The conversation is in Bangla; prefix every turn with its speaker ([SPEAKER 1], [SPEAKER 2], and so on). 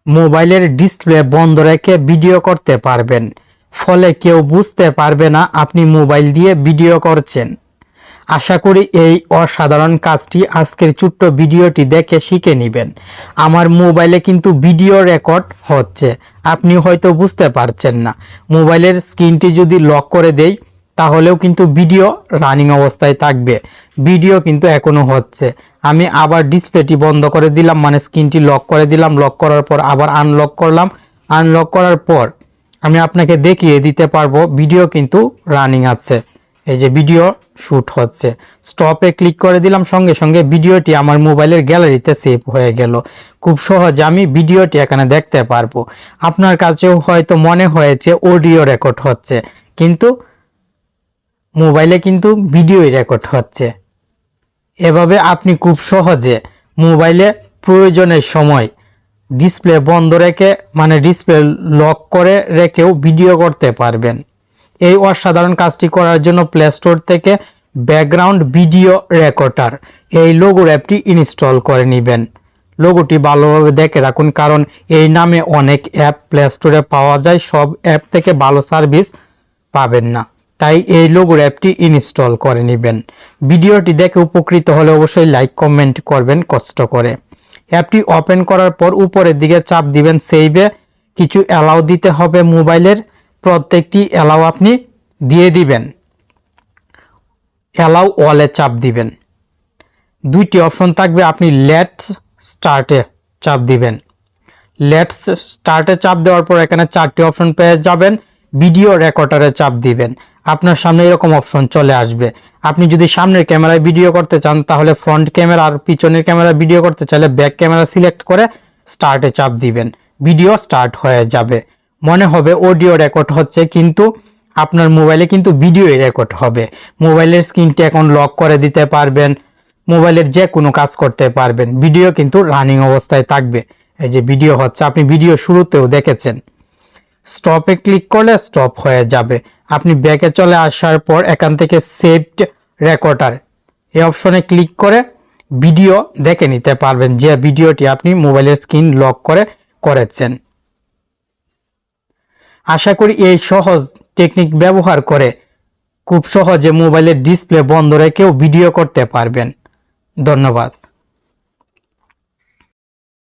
[SPEAKER 1] মোবাইলের ডিসপ্লে বন্ধ রেখে ভিডিও করতে পারবেন, ফলে কেউ বুঝতে পারবে না আপনি মোবাইল দিয়ে ভিডিও করছেন। আশা করি এই অসাধারণ কাজটি আজকের ছোট্ট ভিডিওটি দেখে শিখে নেবেন। আমার মোবাইলে কিন্তু ভিডিও রেকর্ড হচ্ছে, আপনি হয়তো বুঝতে পারছেন না। মোবাইলের স্ক্রিনটি যদি লক করে দেই তাহলেও কিন্তু ভিডিও রানিং অবস্থায় থাকবে, ভিডিও কিন্তু এখনো হচ্ছে। আমি আবার ডিসপ্লেটি বন্ধ করে দিলাম, মানে স্ক্রিনটি লক করে দিলাম, লক করার পর আবার আনলক করলাম। আনলক করার পর আমি আপনাকে দেখিয়ে দিতে পারবো ভিডিও কিন্তু রানিং আছে। এই যে ভিডিও শুট হচ্ছে, স্টপে ক্লিক করে দিলাম, সঙ্গে সঙ্গে ভিডিওটি আমার মোবাইলের গ্যালারিতে সেভ হয়ে গেল। খুব সহজে আমি ভিডিওটি এখানে দেখতে পারবো। আপনার কাছেও হয়তো মনে হয়েছে অডিও রেকর্ড হচ্ছে, কিন্তু মোবাইলে কিন্তু ভিডিওই রেকর্ড হচ্ছে। এভাবে আপনি খুব সহজে মোবাইলে প্রয়োজনের সময় ডিসপ্লে বন্ধ রেখে, মানে ডিসপ্লে লক করে রেখেও ভিডিও করতে পারবেন। এই অসাধারণ কাজটি করার জন্য প্লে স্টোর থেকে ব্যাকগ্রাউন্ড ভিডিও রেকর্ডার এই লোগোর অ্যাপটি ইনস্টল করে নেবেন। লোগোটি ভালোভাবে দেখে রাখুন, কারণ এই নামে অনেক অ্যাপ প্লে স্টোরে পাওয়া যায়, সব অ্যাপ থেকে ভালো সার্ভিস পাবেন না, তাই এই লোগোর অ্যাপটি ইনস্টল করে নেবেন। ভিডিওটি দেখে উপকৃত হলে অবশ্যই লাইক কমেন্ট করবেন কষ্ট করে। অ্যাপটি ওপেন করার পর উপরের দিকে চাপ দিবেন, সেভে কিছু অ্যালাউ দিতে হবে। মোবাইলের প্রত্যেকটি অ্যালাউ আপনি দিয়ে দিবেন, অ্যালাউ অলে চাপ দিবেন। দুইটি অপশন থাকবে, আপনি লেটস স্টার্টে চাপ দিবেন। লেটস স্টার্টে চাপ দেওয়ার পর এখানে চারটি অপশন পেয়ে যাবেন। ভিডিও রেকর্ডারে চাপ দিবেন, আপনার সামনে এরকম অপশন চলে আসবে। আপনি যদি সামনের ক্যামেরায় ভিডিও করতে চান তাহলে ফ্রন্ট ক্যামেরা, আর পিছনের ক্যামেরায় ভিডিও করতে চাইলে ব্যাক ক্যামেরা সিলেক্ট করে স্টার্টে চাপ দিবেন। ভিডিও স্টার্ট হয়ে যাবে। মনে হবে অডিও রেকর্ড হচ্ছে, কিন্তু আপনার মোবাইলে কিন্তু ভিডিওই রেকর্ড হবে। মোবাইলের স্ক্রিনটি এখন লক করে দিতে পারবেন, মোবাইলের যে কোনো কাজ করতে পারবেন, ভিডিও কিন্তু রানিং অবস্থায় থাকবে। এই যে ভিডিও হচ্ছে, আপনি ভিডিও শুরুতেও দেখেছেন। স্টপে ক্লিক করলে স্টপ হয়ে যাবে। আপনি ব্যাকে চলে আসার পর এখান থেকে সেভড রেকর্ডার এই অপশনে ক্লিক করে ভিডিও দেখে নিতে পারবেন, যে ভিডিওটি আপনি মোবাইলের স্ক্রিন লক করে করেছেন। আশা করি এই সহজ টেকনিক ব্যবহার করে খুব সহজে মোবাইলের ডিসপ্লে বন্ধ রেখেও ভিডিও করতে পারবেন। ধন্যবাদ।